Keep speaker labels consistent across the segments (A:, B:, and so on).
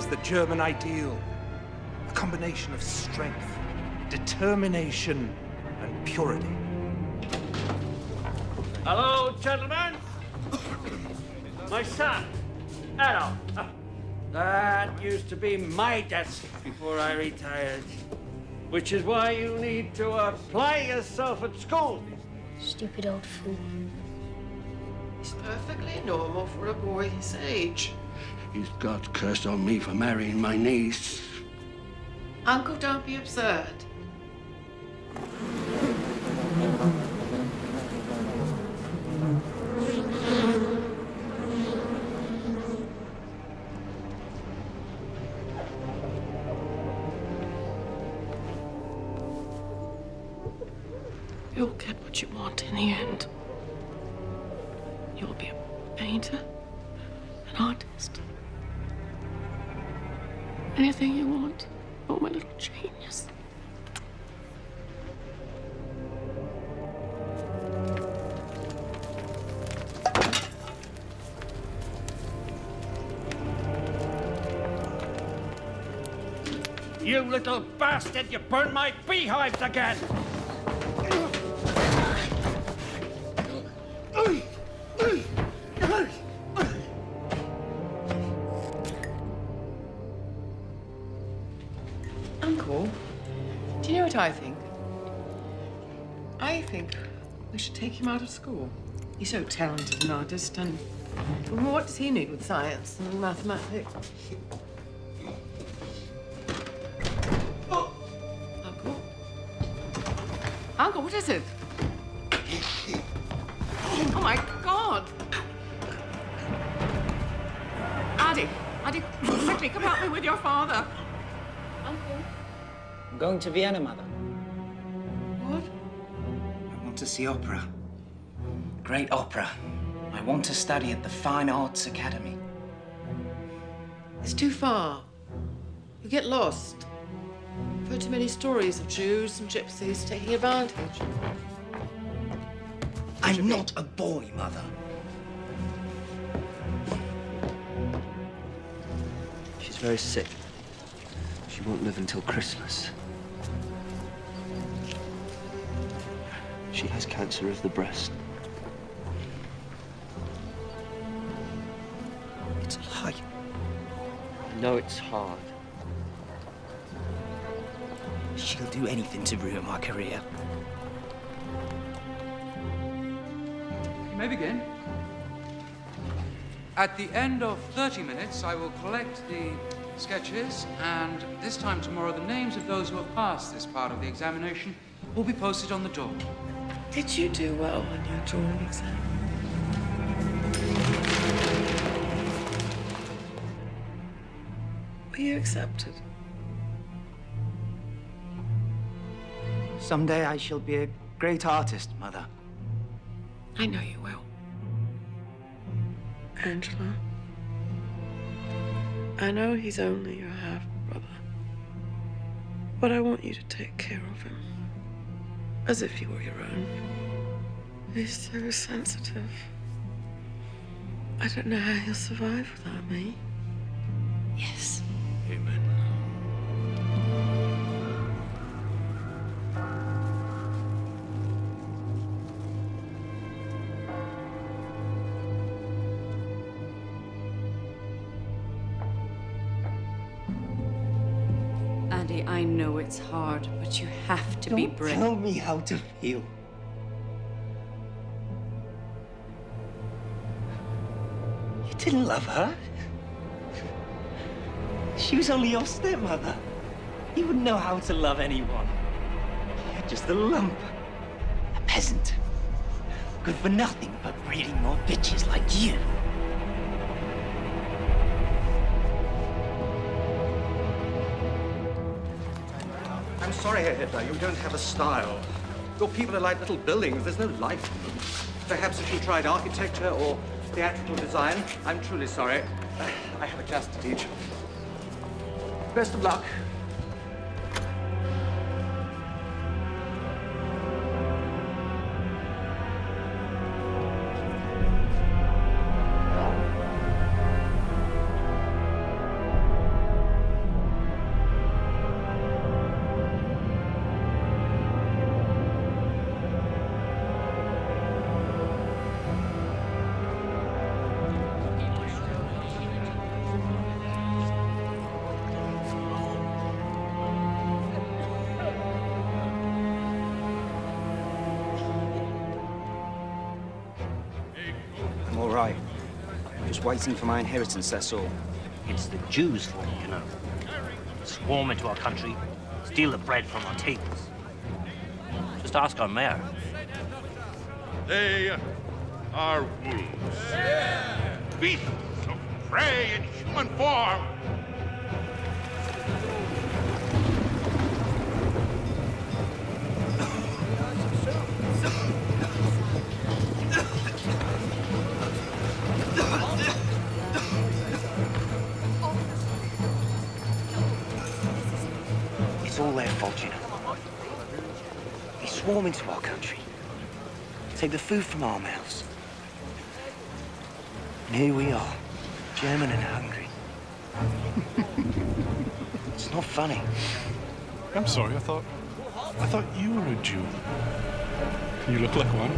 A: is the German ideal. A combination of strength, determination, and purity.
B: Hello, gentlemen. My son, Adolf. That used to be my desk before I retired. Which is why you need to apply yourself at school.
C: Stupid old fool.
D: He's perfectly normal for a boy his age.
B: He's got cursed on me for marrying my niece.
D: Uncle, don't be absurd. You'll get what you want in the end. You'll be a painter, an artist. Anything you want. Oh, my little genius.
B: You little bastard, you burned my beehives again!
D: Uncle, do you know what I think? I think we should take him out of school. He's so talented an artist, and what does he need with science and mathematics? Oh. Uncle? Uncle, what is it? Oh, my God! Addy, quickly, come help me with your father. Uncle?
E: I'm going to Vienna, Mother.
D: What?
E: I want to see opera. Great opera. I want to study at the Fine Arts Academy.
D: It's too far. You get lost. I've heard too many stories of Jews and gypsies taking advantage.
E: I'm not a boy, Mother.
F: She's very sick. She won't live until Christmas. She has cancer of the breast. It's a lie. I know it's hard. She'll do anything to ruin my career.
G: You may begin. At the end of 30 minutes, I will collect the sketches, and this time tomorrow, the names of those who have passed this part of the examination will be posted on the door.
D: Did you do well on your drawing exam? Were you accepted?
E: Someday I shall be a great artist, Mother.
D: I know you will. Angela, I know he's only your half-brother, but I want you to take care of him as if you were your own. He's so sensitive. I don't know how he'll survive without me.
C: Yes.
B: Amen.
H: Andy, I know it's hard, but you have to be brave.
E: Tell me how to feel. You didn't love her. She was only your stepmother. You wouldn't know how to love anyone. You're just a lump. A peasant. Good for nothing but breeding more bitches like you.
A: I'm sorry, Herr Hitler, you don't have a style. Your people are like little buildings. There's no life in them. Perhaps if you tried architecture or theatrical design. I'm truly sorry. I have a class to teach. Best of luck.
F: Just waiting for my inheritance, that's all.
E: It's the Jews for you, you know. Swarm into our country, steal the bread from our tables. Just ask our mayor.
I: They are wolves. Beasts of prey in human form.
F: It's all their fault, you know. They swarm into our country. Take the food from our mouths. And here we are, German and hungry. It's not funny.
J: I'm sorry, I thought you were a Jew. You look like one.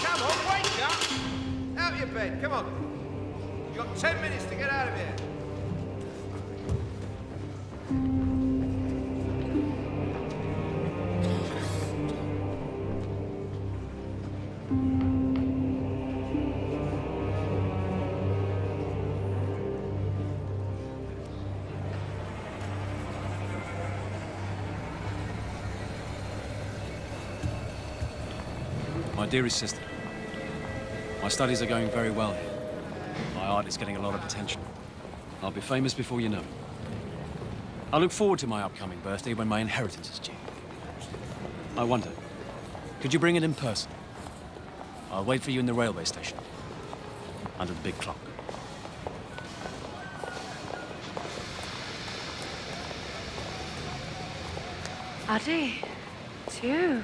A: Come on, wake up! Out of your bed, come on. You've got 10 minutes to get out of here.
K: My dearest sister, my studies are going very well here. My art is getting a lot of attention. I'll be famous before you know it. I look forward to my upcoming birthday when my inheritance is due. I wonder, could you bring it in person? I'll wait for you in the railway station, under the big clock.
H: Addy, it's you.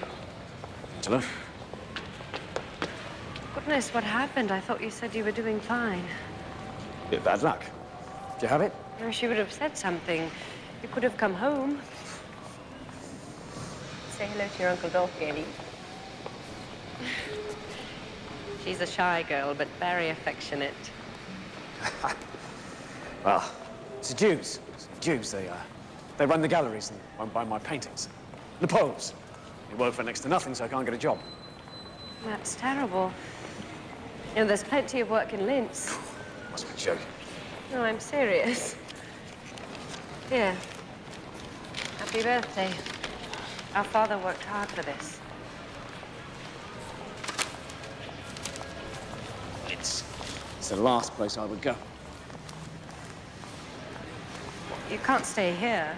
K: Angela?
H: Goodness, what happened? I thought you said you were doing fine.
K: Bit of bad luck. Do you have it?
H: No, she would have said something. You could have come home. Say hello to your Uncle Dolphy, Ellie. She's a shy girl, but very affectionate.
K: Well, it's the Jews. It's the Jews. They run the galleries and won't buy my paintings. The Poles. They work for next to nothing, so I can't get a job.
H: That's terrible. You know, there's plenty of work in Linz.
K: Must be joking.
H: No, I'm serious. Here. Happy birthday. Our father worked hard for this.
K: It's the last place I would go.
H: You can't stay here.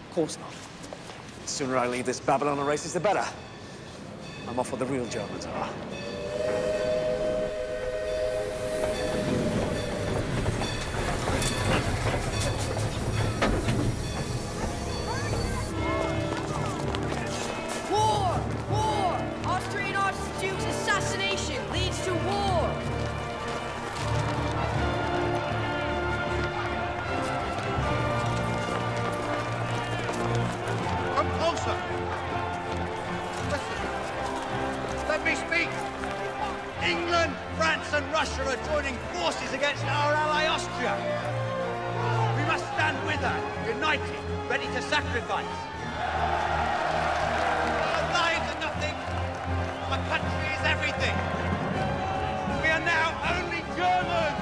K: Of course not. The sooner I leave this Babylon of races, the better. I'm off where the real Germans are.
L: War! War! Austrian Archduke's assassination leads to war!
A: Come closer. Listen. Let me speak. England, France, and Russia are joining forces against our ally Austria. We must stand with her, united, ready to sacrifice. Our lives are nothing. Our country is everything. We are now only Germans.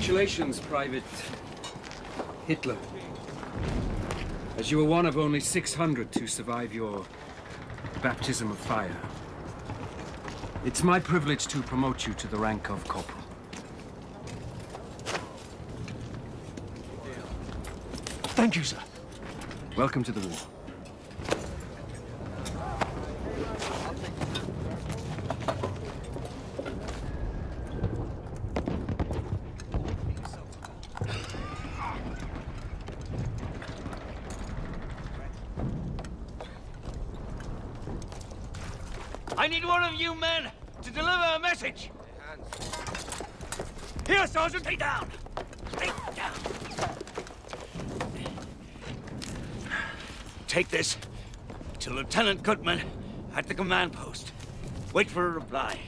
M: Congratulations, Private Hitler. As you were one of only 600 to survive your baptism of fire. It's my privilege to promote you to the rank of corporal.
J: Thank you, sir.
M: Welcome to the war.
B: I need one of you men to deliver a message. Here, Sergeant, stay down. Stay down. Take this to Lieutenant Goodman at the command post. Wait for a reply.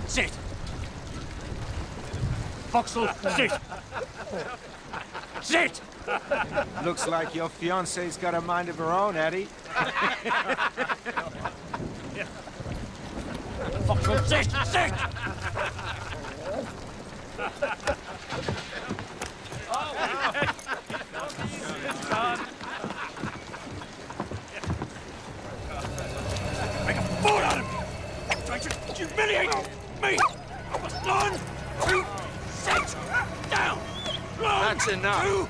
B: Sit! Foxel, sit! Sit!
N: Looks like your fiance's got a mind of her own, Eddie.
B: Foxel, sit! Sit! Make a fool out of me! Try to humiliate me! One, two, sit down! One,
N: That's enough.
B: Two,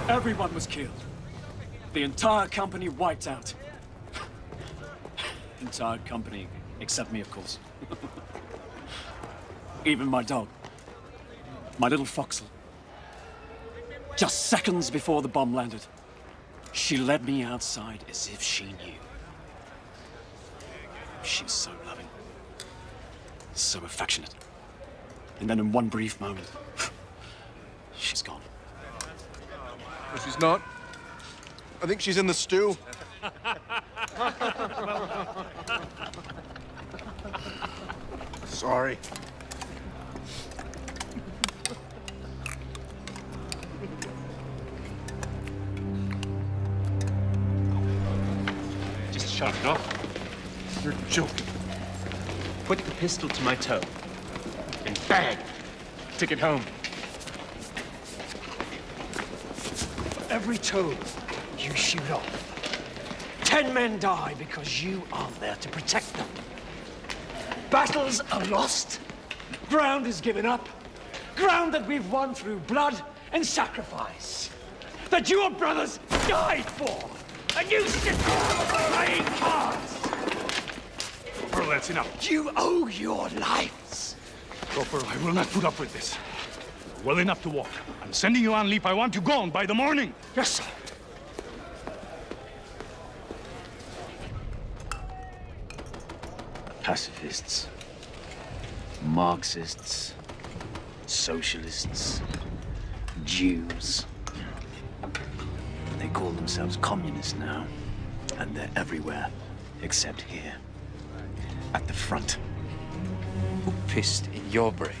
K: Everyone was killed. The entire company wiped out. Entire company, except me, of course. Even my dog. My little Foxel. Just seconds before the bomb landed, she led me outside as if she knew. She's so loving. So affectionate. And then in one brief moment, she's gone.
J: No, she's not. I think she's in the stew. Sorry.
I: Just shut it off.
J: You're joking.
F: Put the pistol to my toe. And bang!
J: Take it home.
E: Every toe you shoot off, 10 men die because you aren't there to protect them. Battles are lost. Ground is given up. Ground that we've won through blood and sacrifice. That your brothers died for. And you sit there playing cards.
I: Corporal, that's enough.
E: You owe your lives.
I: Corporal, I will not put up with this. Well enough to walk. I'm sending you on leave. I want you gone by the morning.
E: Yes, sir.
K: Pacifists, Marxists, socialists, Jews. They call themselves communists now, and they're everywhere, except here, at the front.
F: Who pissed in your brain?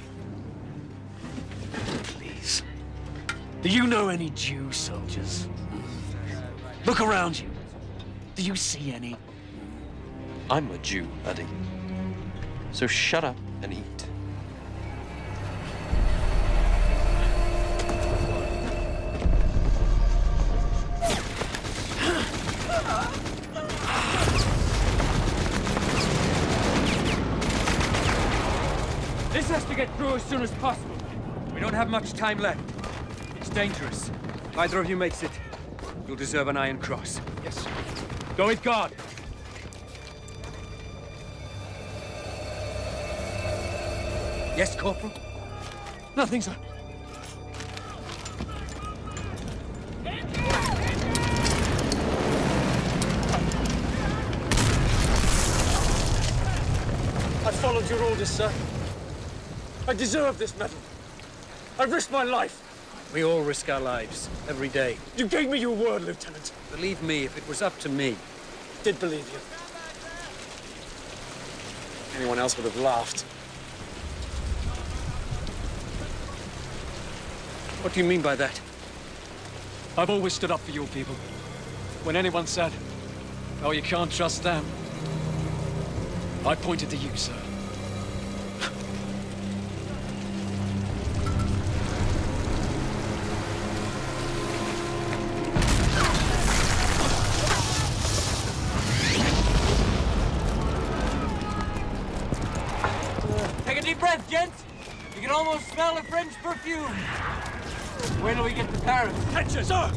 K: Please. Do you know any Jew soldiers? Look around you. Do you see any?
F: I'm a Jew, Eddie. So shut up and eat.
B: This has to get through as soon as possible. We don't have much time left. It's dangerous. If either of you makes it, you'll deserve an Iron Cross.
J: Yes, sir.
B: Go with God. Yes, Corporal?
E: Nothing, sir.
M: followed your orders, sir. I deserve this medal. I risked my life.
O: We all risk our lives, every day.
M: You gave me your word, Lieutenant.
O: Believe me, if it was up to me.
M: Did believe you. Anyone else would have laughed.
O: What do you mean by that?
K: I've always stood up for your people. When anyone said, "Oh, you can't trust them," I pointed to you, sir.
B: Take a deep breath, gents. You can almost smell the French perfume. Wait till we get to Paris.
M: Attention, sir!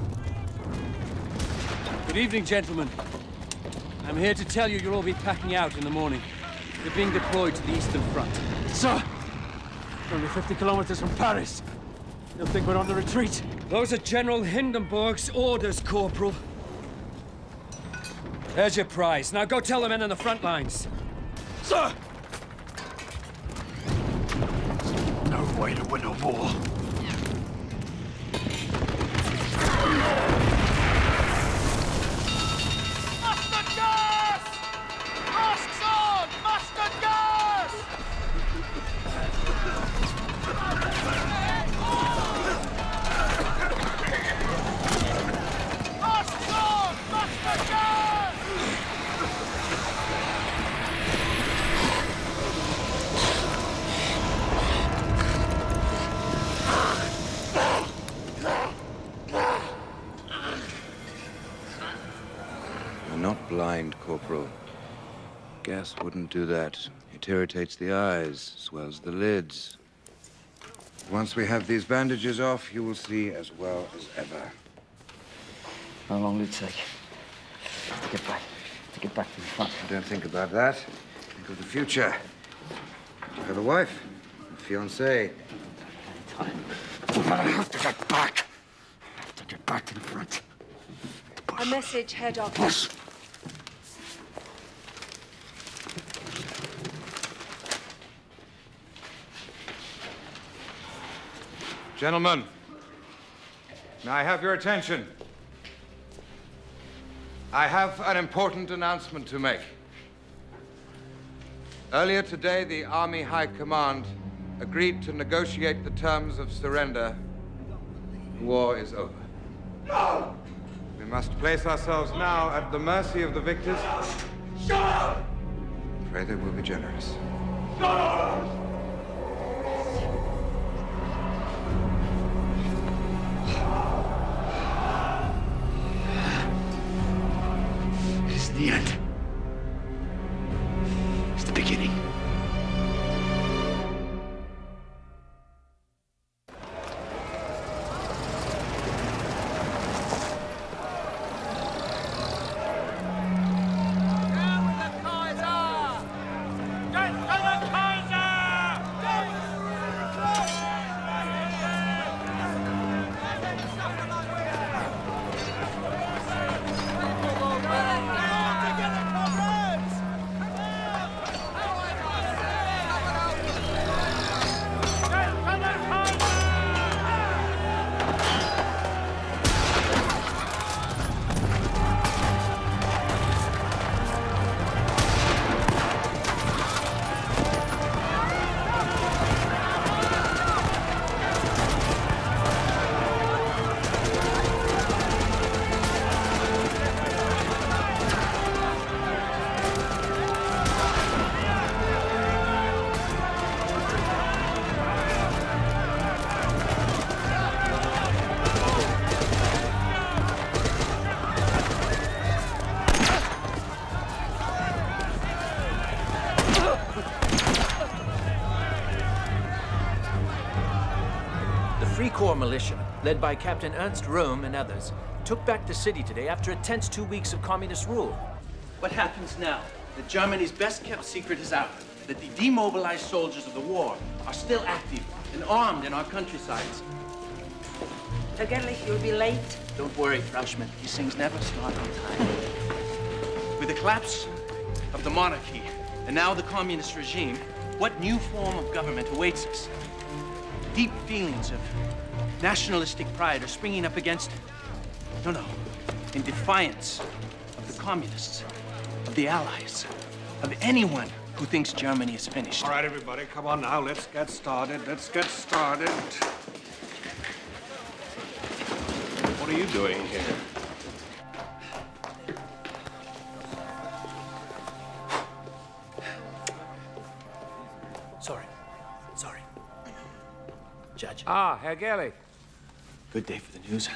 O: Good evening, gentlemen. I'm here to tell you you'll all be packing out in the morning. You're being deployed to the Eastern Front.
M: Sir! Only 50 kilometers from Paris. You'll think we're on the retreat.
O: Those are General Hindenburg's orders, Corporal. There's your prize. Now go tell the men on the front lines.
M: Sir!
I: No way to win a war.
L: Mustard gas! Masks on! Mustard gas! Masks on! Mustard gas!
P: You're not blind, Corporal. Gas wouldn't do that. It irritates the eyes, swells the lids. Once we have these bandages off, you will see as well as ever.
E: How long will it take to get back? To get back to the front?
P: Don't think about that. Think of the future. You have a wife, a fiancée.
E: Time.
P: I have to get back. I have to get back to the front.
H: A message, Herr Doctor.
P: Push.
N: Gentlemen, may I have your attention? I have an important announcement to make. Earlier today, the Army High Command agreed to negotiate the terms of surrender. The war is over. No! We must place ourselves now at the mercy of the victors.
P: Shut up! Pray they will be generous.
L: Shut up!
I: It's the end. It's the beginning.
Q: Free Corps militia, led by Captain Ernst Röhm and others, took back the city today after a tense 2 weeks of communist rule.
R: What happens now? That Germany's best-kept secret is out. That the demobilized soldiers of the war are still active and armed in our countrysides.
S: Herr Gerlich, you'll be late.
R: Don't worry, Frauschmidt. These things never start on time. With the collapse of the monarchy and now the communist regime, what new form of government awaits us. Deep feelings of nationalistic pride are springing up against, no, in defiance of the communists, of the Allies, of anyone who thinks Germany is finished.
A: All right, everybody, come on now. Let's get started. Let's get started. What are you doing here?
Q: Sorry. Judge.
O: Ah, Herr Gerlich.
Q: Good day for the news,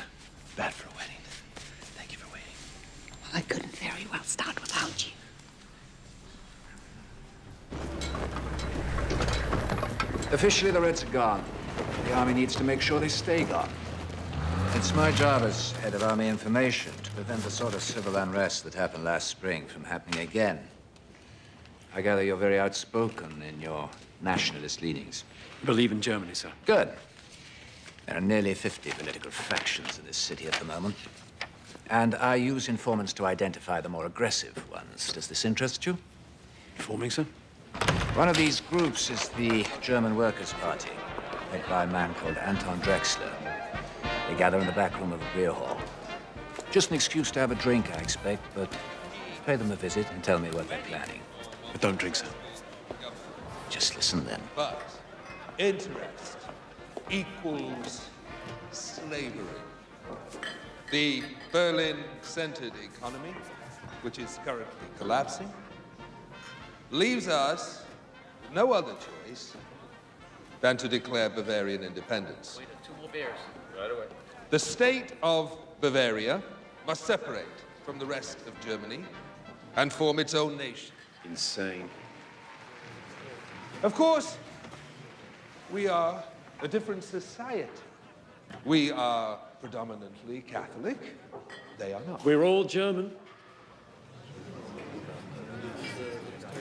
Q: bad for a wedding. Thank you for waiting.
S: I couldn't very well start without you.
T: Officially, the Reds are gone. The Army needs to make sure they stay gone. It's my job as head of Army information to prevent the sort of civil unrest that happened last spring from happening again. I gather you're very outspoken in your nationalist leanings.
K: Believe in Germany, sir.
T: Good. There are nearly 50 political factions in this city at the moment. And I use informants to identify the more aggressive ones. Does this interest you?
K: Informing, sir?
T: One of these groups is the German Workers' Party, led by a man called Anton Drexler. They gather in the back room of a beer hall. Just an excuse to have a drink, I expect, but pay them a visit and tell me what they're planning.
K: But don't drink, sir.
T: Just listen then.
U: But interest equals slavery. The Berlin-centered economy, which is currently collapsing, leaves us no other choice than to declare Bavarian independence.
R: Two more beers. Right away.
U: The state of Bavaria must separate from the rest of Germany and form its own nation.
K: Insane.
U: Of course, we are a different society. We are predominantly Catholic. They are not.
K: We're all German.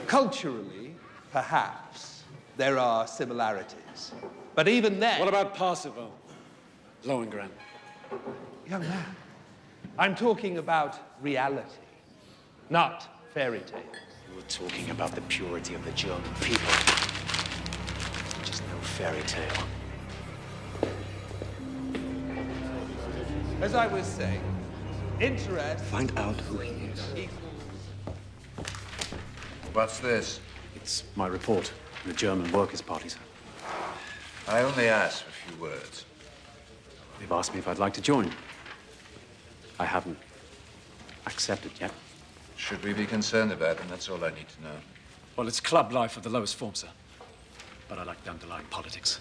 U: Culturally, perhaps, there are similarities. But even then...
K: What about Parsifal? Lohengrin?
U: Young man, I'm talking about reality, not fairy tale.
Q: You're talking about the purity of the German people. Just no fairy tale.
U: As I was saying, interest...
A: Find out who he is.
T: What's this?
K: It's my report from the German Workers' Party, sir.
T: I only asked for a few words.
K: They've asked me if I'd like to join. I haven't accepted yet.
T: Should we be concerned about them? That's all I need to know.
K: Well, it's club life of the lowest form, sir. But I like the underlying politics.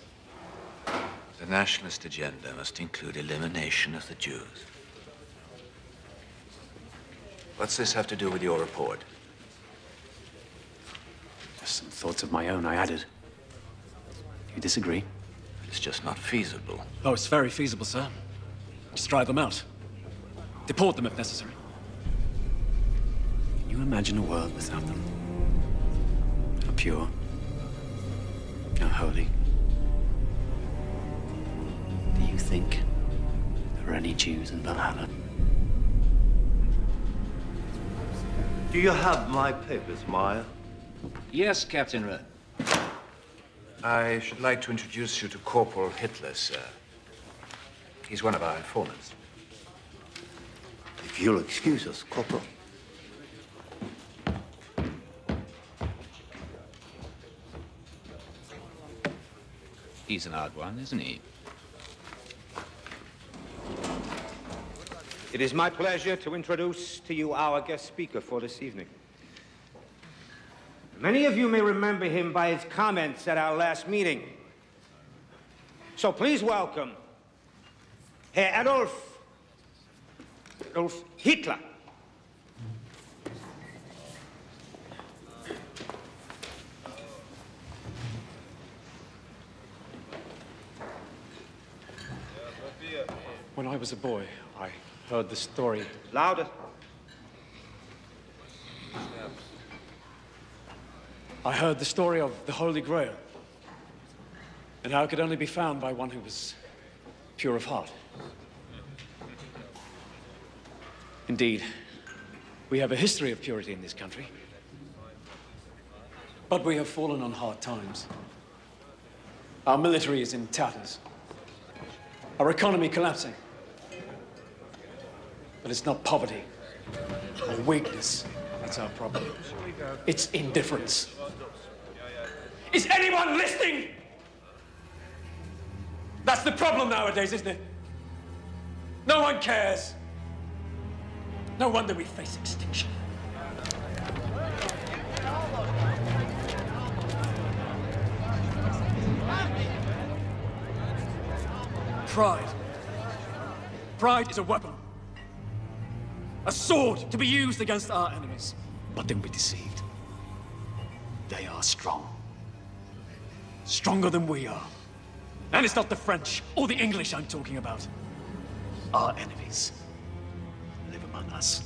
T: The nationalist agenda must include elimination of the Jews. What's this have to do with your report?
K: Just some thoughts of my own I added. You disagree?
T: It's just not feasible.
K: Oh, it's very feasible, sir. Just drive them out. Deport them if necessary. Can you imagine a world without them? How pure, how holy. Do you think there are any Jews in Valhalla?
V: Do you have my papers, Meyer?
T: Yes, Captain Rudd. I should like to introduce you to Corporal Hitler, sir. He's one of our informants.
V: If you'll excuse us, Corporal.
T: He's an odd one, isn't he?
A: It is my pleasure to introduce to you our guest speaker for this evening. Many of you may remember him by his comments at our last meeting. So please welcome Herr Adolf Hitler.
K: When I was a boy, I heard the story.
A: Louder.
K: I heard the story of the Holy Grail, and how it could only be found by one who was pure of heart. Indeed, we have a history of purity in this country. But we have fallen on hard times. Our military is in tatters. Our economy collapsing. But it's not poverty or weakness that's our problem. It's indifference. Is anyone listening? That's the problem nowadays, isn't it? No one cares. No wonder we face extinction. Pride. Pride is a weapon. A sword to be used against our enemies. But don't be deceived. They are strong. Stronger than we are. And it's not the French or the English I'm talking about. Our enemies live among us.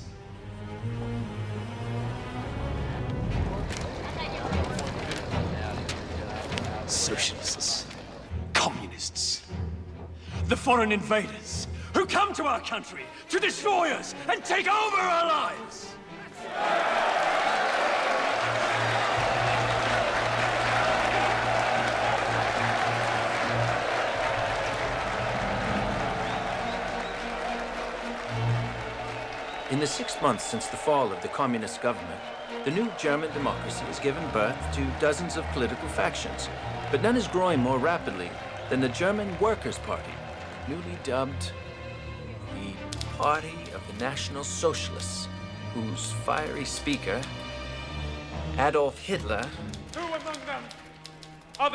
K: Socialists, communists, the foreign invaders who come to our country to destroy us and take over our lives.
Q: In the 6 months since the fall of the communist government, the new German democracy has given birth to dozens of political factions, but none is growing more rapidly than the German Workers' Party, newly dubbed the Party of the National Socialists, whose fiery speaker, Adolf Hitler,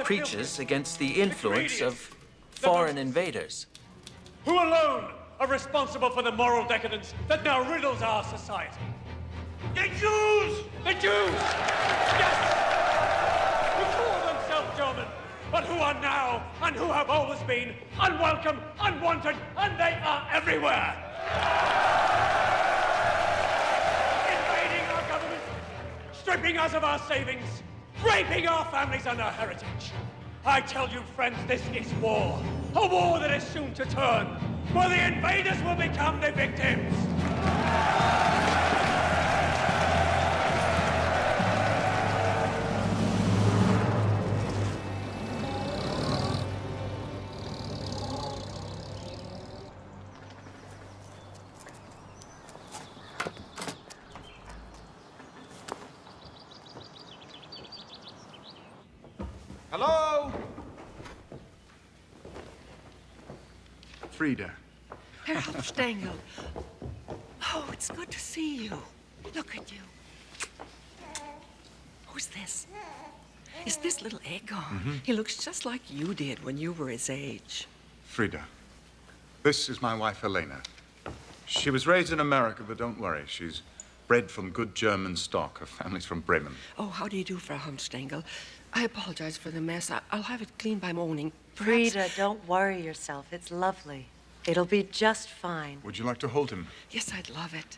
Q: preaches against the influence of foreign invaders.
K: Who alone are responsible for the moral decadence that now riddles our society? The Jews! The Jews! Yes! Who call themselves German, but who are now, and who have always been, unwelcome, unwanted, and they are everywhere! Invading our government, stripping us of our savings, raping our families and our heritage. I tell you, friends, this is war. A war that is soon to turn, where the invaders will become the victims.
U: Hello?
J: Frida.
S: Herr Hauptstengel. Oh, it's good to see you. Look at you. Who's this? Is this little Egon? He looks just like you did when you were his age.
D: Frida. This is my wife, Helena. She was raised in America, but don't worry. She's bred from good German stock. Her family's from Bremen.
S: Oh, how do you do, Frau Hauptstengel? I apologize for the mess. I'll have it cleaned by morning.
G: Frida, don't worry yourself. It's lovely. It'll be just fine.
D: Would you like to hold him?
S: Yes, I'd love it.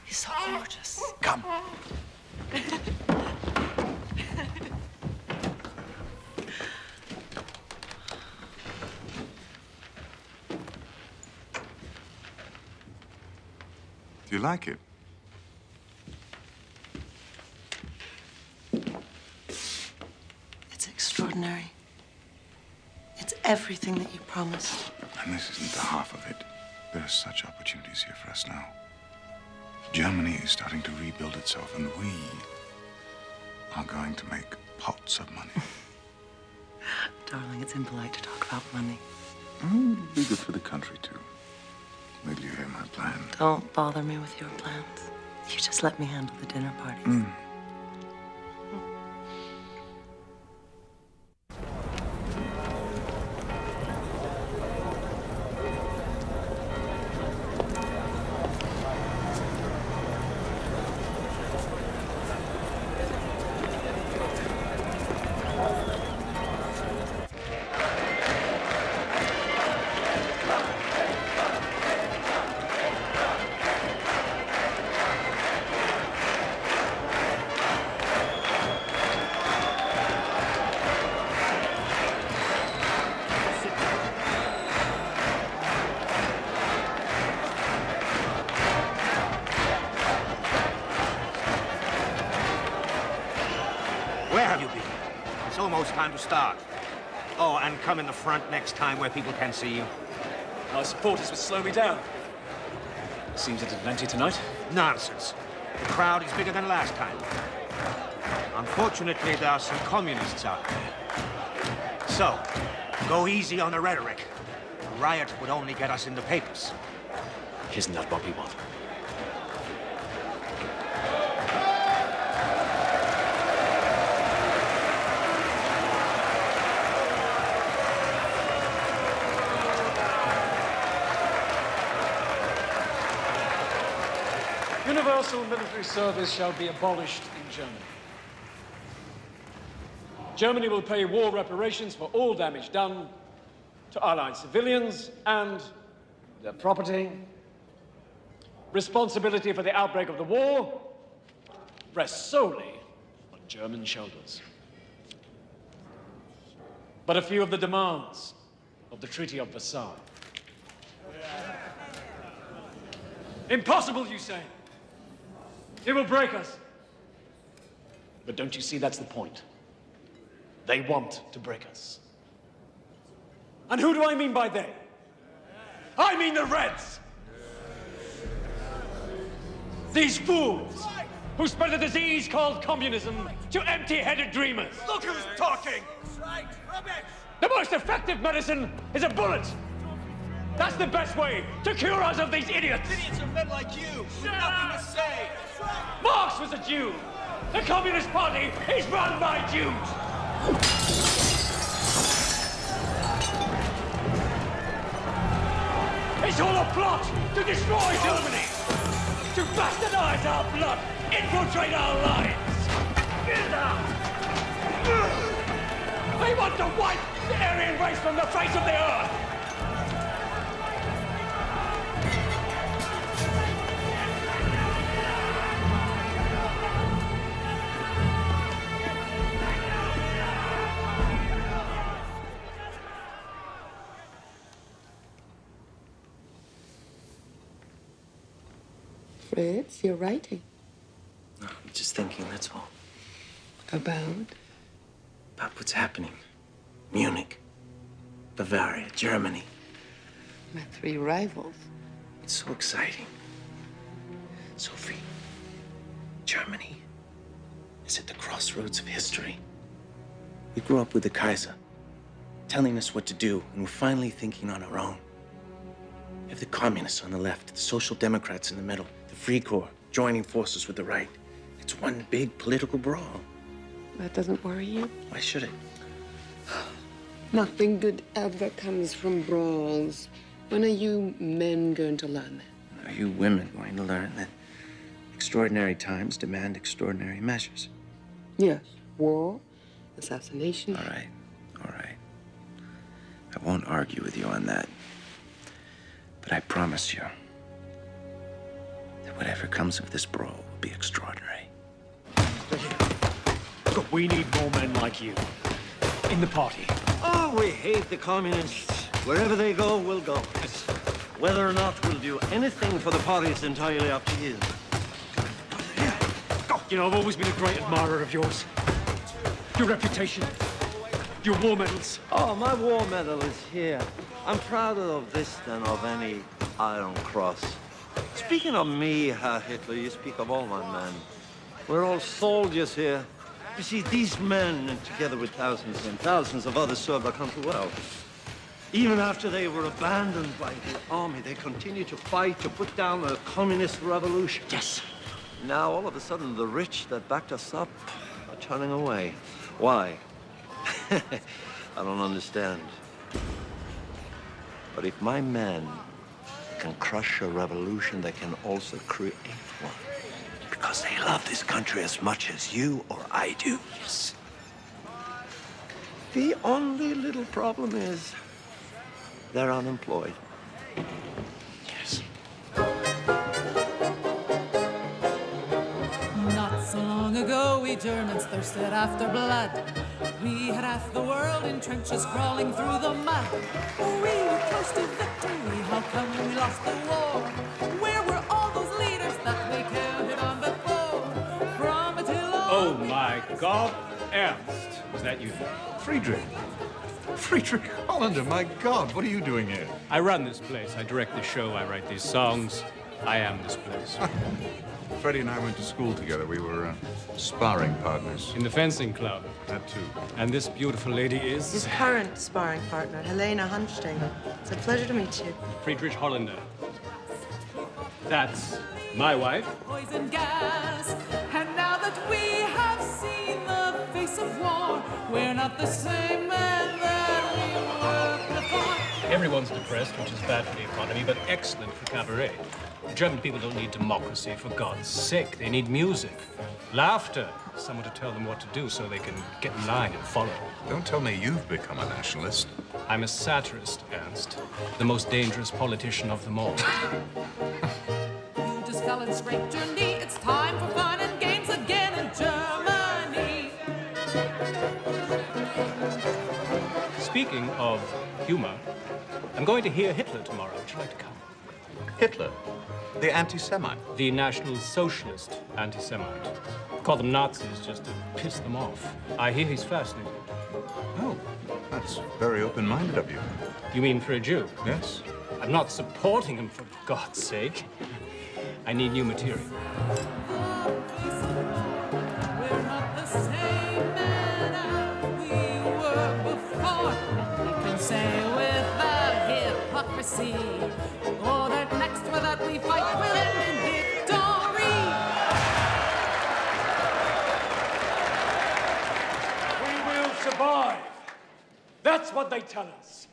S: He's so gorgeous.
D: Come. Do you like it?
G: It's extraordinary. It's everything that you promised.
D: And this isn't the half of it. There are such opportunities here for us now. Germany is starting to rebuild itself, and we are going to make pots of money.
G: Darling, it's impolite to talk about money.
D: It'd be good for the country, too. Wait till you hear my plan.
G: Don't bother me with your plans. You just let me handle the dinner parties.
C: it's time to start. Oh, and come in the front next time where people can see you.
K: Our supporters will slow me down. Seems it plenty tonight.
C: Nonsense. The crowd is bigger than last time. Unfortunately, there are some communists out there. So, go easy on the rhetoric. A riot would only get us in the papers.
K: Isn't that what we want?
F: Universal military service shall be abolished in Germany. Germany will pay war reparations for all damage done to Allied civilians and their property. Responsibility for the outbreak of the war rests solely on German shoulders. But a few of the demands of the Treaty of Versailles. Impossible, you say? It will break us. But don't you see that's the point? They want to break us. And who do I mean by they? I mean the Reds! These fools who spread a disease called communism to empty-headed dreamers.
C: Look who's talking!
F: Right, rubbish! The most effective medicine is a bullet! That's the best way to cure us of these idiots!
C: Idiots are men like you, with nothing to say!
F: Marx was a Jew! The Communist Party is run by Jews! It's all a plot to destroy Germany! To bastardize our blood! Infiltrate our lives! They want to wipe the Aryan race from the face of the earth!
S: Fritz, you're writing.
Q: No, I'm just thinking, that's all.
S: About?
Q: About what's happening. Munich, Bavaria, Germany.
S: My three rivals.
Q: It's so exciting. Sophie, Germany is at the crossroads of history. We grew up with the Kaiser, telling us what to do, and we're finally thinking on our own. You have the communists on the left, the social democrats in the middle, the Free Corps joining forces with the right. It's one big political brawl.
S: That doesn't worry you?
Q: Why should it?
S: Nothing good ever comes from brawls. When are you men going to learn that?
Q: Are you women going to learn that extraordinary times demand extraordinary measures?
S: Yes. War, assassination.
Q: All right, all right. I won't argue with you on that. But I promise you that whatever comes of this brawl will be extraordinary.
F: Look, we need more men like you in the party.
V: Oh, we hate the communists. Wherever they go, we'll go. Whether or not we'll do anything for the party is entirely up to you.
F: You know, I've always been a great admirer of yours. Your reputation, your war medals.
V: Oh, my war medal is here. I'm prouder of this than of any Iron Cross. Speaking of me, Herr Hitler, you speak of all my men. We're all soldiers here. You see, these men, together with thousands and thousands of others, served our country well. Even after they were abandoned by the army, they continued to fight to put down a communist revolution.
F: Yes.
V: Now, all of a sudden, the rich that backed us up are turning away. Why? I don't understand. But if my men can crush a revolution, they can also create one. Because they love this country as much as you or I do. Yes. The only little problem is they're unemployed.
Q: Yes.
W: Not so long ago, we Germans thirsted after blood. We had half the world in trenches crawling through the mud. We were close to victory. How come we lost the war? Where were all those leaders that we counted on before? From Attila.
B: Oh my God, Ernst.
K: Is that you?
J: Friedrich. Friedrich Hollander, my God, what are you doing here?
K: I run this place. I direct the show. I write these songs. I am this place.
D: Freddie and I went to school together. We were sparring partners.
K: In the fencing club.
D: That too.
K: And this beautiful lady is?
G: His current sparring partner, Helena Hunstengel. It's a pleasure to meet you.
K: Friedrich Hollander. That's my wife.
W: Poison gas. And now that we have seen the face of war, we're not the same men that we were before.
K: Everyone's depressed, which is bad for the economy, but excellent for cabaret. German people don't need democracy, for God's sake. They need music, laughter, someone to tell them what to do so they can get in line and follow.
D: Don't tell me you've become a nationalist.
K: I'm a satirist, Ernst. The most dangerous politician of them all.
W: You just fell and scraped your knee. It's time for fun and games again in Germany.
K: Speaking of humor, I'm going to hear Hitler tomorrow. Would you like to come?
D: Hitler? The anti-Semite?
K: The National Socialist anti-Semite. Call them Nazis just to piss them off. I hear he's fascinating.
D: Oh, that's very open-minded of you.
K: You mean for a Jew?
D: Yes.
K: I'm not supporting him, for God's sake. I need new material.
W: We're not the same men as we were before. You can say without hypocrisy, or that next without we fight will end in victory.
F: We will survive. That's what they tell us.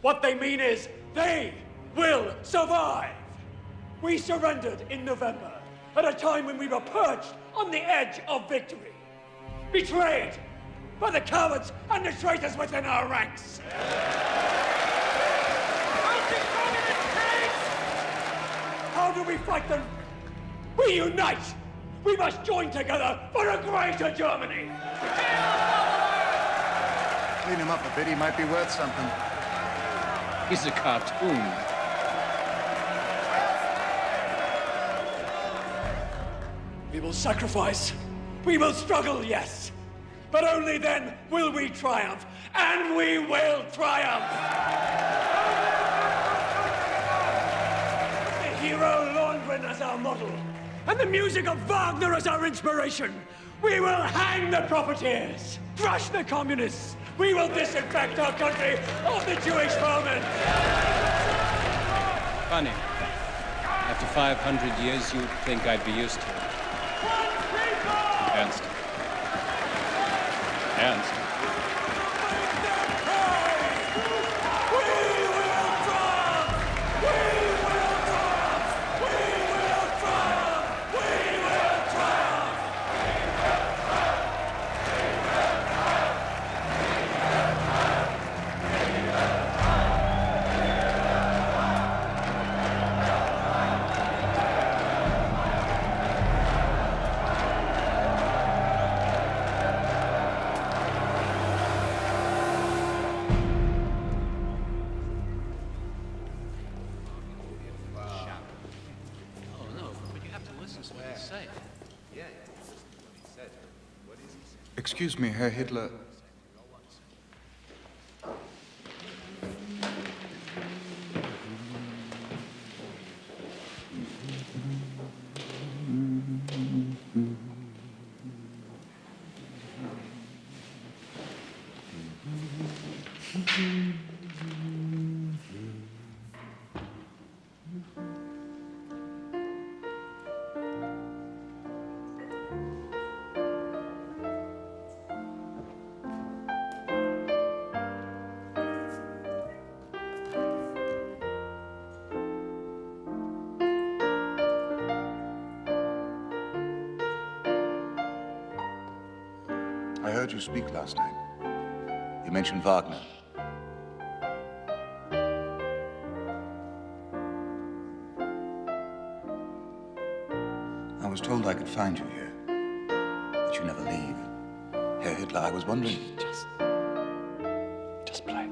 F: What they mean is they will survive. We surrendered in November at a time when we were perched on the edge of victory. Betrayed by the cowards and the traitors within our ranks. How do we fight them? We unite. We must join together for a greater Germany.
T: Clean him up a bit, he might be worth something.
O: He's a cartoon.
F: We will sacrifice. We will struggle, yes. But only then will we triumph. And we will triumph. The hero Lohengrin as our model. And the music of Wagner as our inspiration. We will hang the profiteers. Crush the communists. We will disinfect our country of the Jewish vermin.
O: Funny. After 500 years, you'd think I'd be used to it. Ernst. Ernst.
D: Excuse me, Herr Hitler. I heard you speak last night. You mentioned Wagner. I was told I could find you here, that you never leave. Herr Hitler, I was wondering... Just play.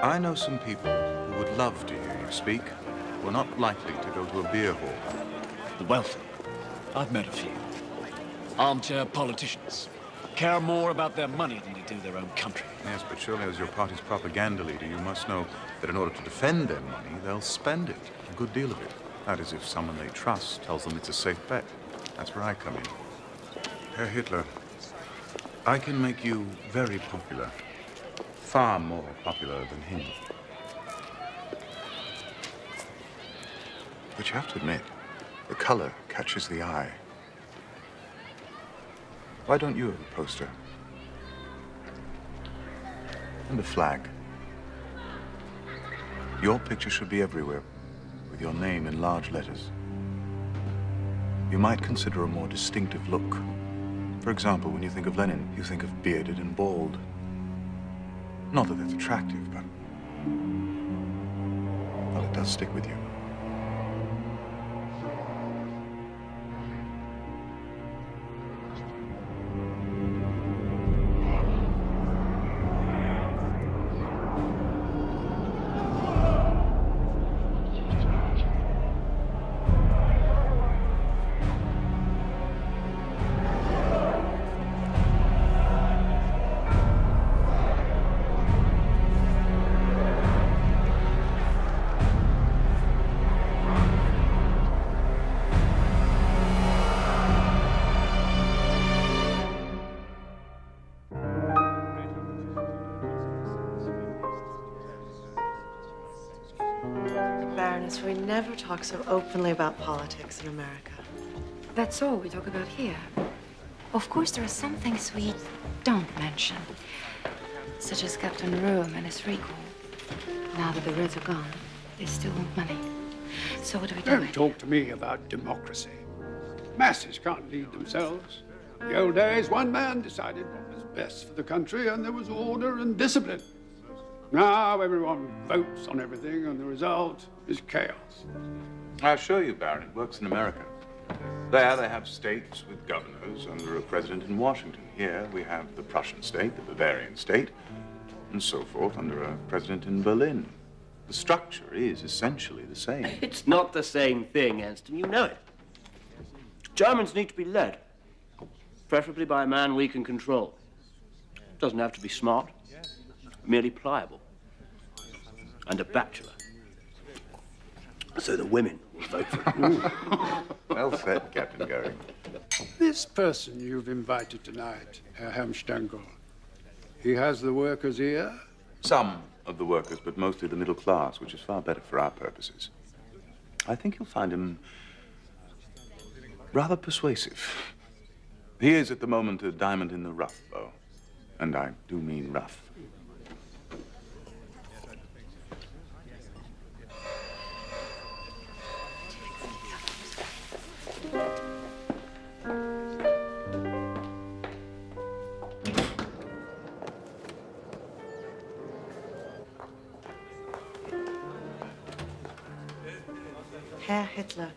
D: I know some people who would love to hear you speak, who are not likely to go to a beer hall.
K: The wealthy. I've met a few. Armchair politicians. Care more about their money than they do their own country.
D: Yes, but surely as your party's propaganda leader, you must know that in order to defend their money, they'll spend it, a good deal of it. That is, if someone they trust tells them it's a safe bet. That's where I come in. Herr Hitler, I can make you very popular. Far more popular than him. But you have to admit, the color catches the eye. Why don't you have a poster? And a flag. Your picture should be everywhere, with your name in large letters. You might consider a more distinctive look. For example, when you think of Lenin, you think of bearded and bald. Not that that's attractive, but... well, it does stick with you.
G: Baroness, we never talk so openly about politics in America.
E: That's all we talk about here. Of course, there are some things we don't mention, such as Captain Rome and his recall. Now that the Reds are gone, they still want money. So what do we do?
H: Don't talk to me about democracy. Masses can't lead themselves. In the old days, one man decided what was best for the country, and there was order and discipline. Now everyone votes on everything, and the result is chaos.
D: I assure you, Baron, it works in America. There they have states with governors under a president in Washington. Here we have the Prussian state, the Bavarian state, and so forth under a president in Berlin. The structure is essentially the same.
B: It's not the same thing, Anston. You know it. Germans need to be led, preferably by a man we can control. Doesn't have to be smart, merely pliable, and a bachelor. So the women will vote for him.
D: Well said, Captain Goering.
H: This person you've invited tonight, Herr Helmstengel, he has the workers' ear?
D: Some of the workers, but mostly the middle class, which is far better for our purposes. I think you'll find him rather persuasive. He is at the moment a diamond in the rough, though. And I do mean rough.
G: Herr Hitler.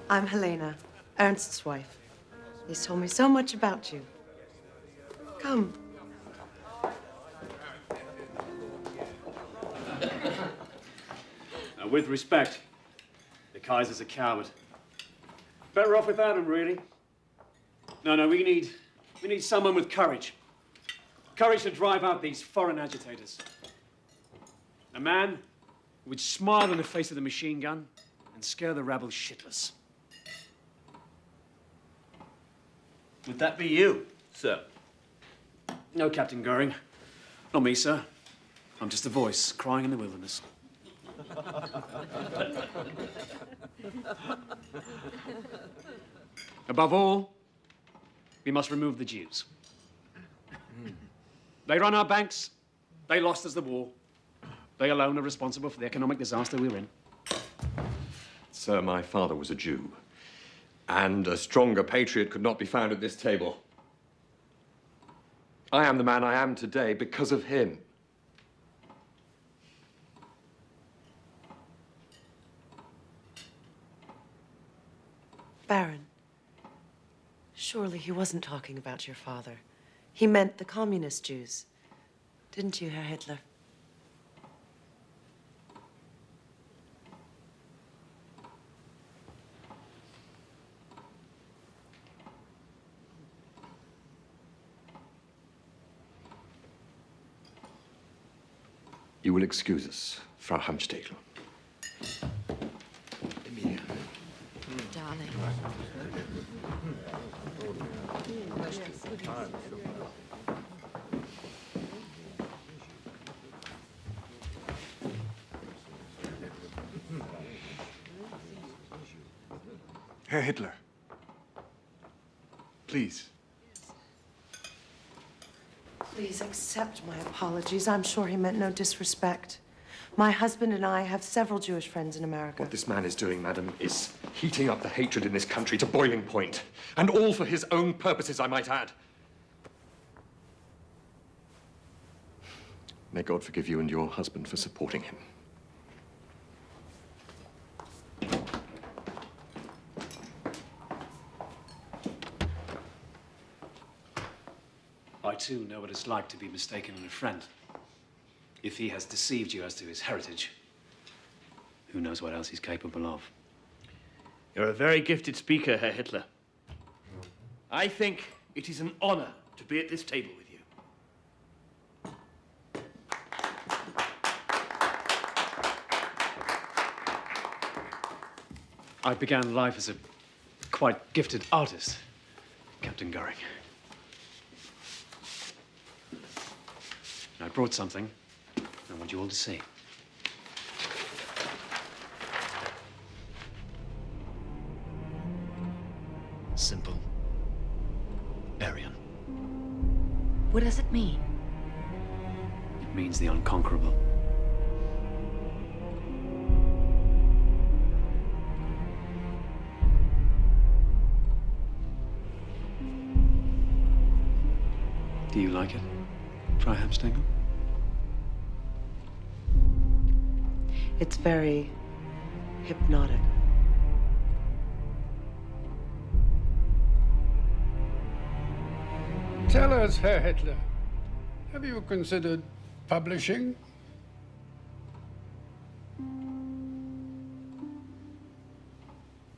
G: I'm Helena, Ernst's wife. He's told me so much about you. Come.
K: Now, with respect, the Kaiser's a coward. Better off without him, really. No, we need someone with courage. Courage to drive out these foreign agitators. A man who would smile in the face of the machine gun and scare the rabble shitless.
B: Would that be you, sir?
K: No, Captain Goering. Not me, sir. I'm just a voice crying in the wilderness. Above all, we must remove the Jews. They run our banks. They lost us the war. They alone are responsible for the economic disaster we're in.
M: Sir, my father was a Jew, and a stronger patriot could not be found at this table. I am the man I am today because of him.
G: Baron, surely he wasn't talking about your father. He meant the communist Jews. Didn't you, Herr Hitler?
M: You will excuse us, Frau Hamstegel.
E: Darling.
D: Herr Hitler. Please.
G: Please accept my apologies. I'm sure he meant no disrespect. My husband and I have several Jewish friends in America.
M: What this man is doing, madam, is heating up the hatred in this country to boiling point. And all for his own purposes, I might add. May God forgive you and your husband for supporting him.
K: I too know what it's like to be mistaken in a friend. If he has deceived you as to his heritage, who knows what else he's capable of?
R: You're a very gifted speaker, Herr Hitler. I think it is an honor to be at this table with you.
K: I began life as a quite gifted artist, Captain Goring. I brought something I want you all to see. Simple. Aryan.
E: What does it mean?
K: It means the unconquerable. Do you like it, Frau Hamstegel?
G: It's very hypnotic.
H: Tell us, Herr Hitler, have you considered publishing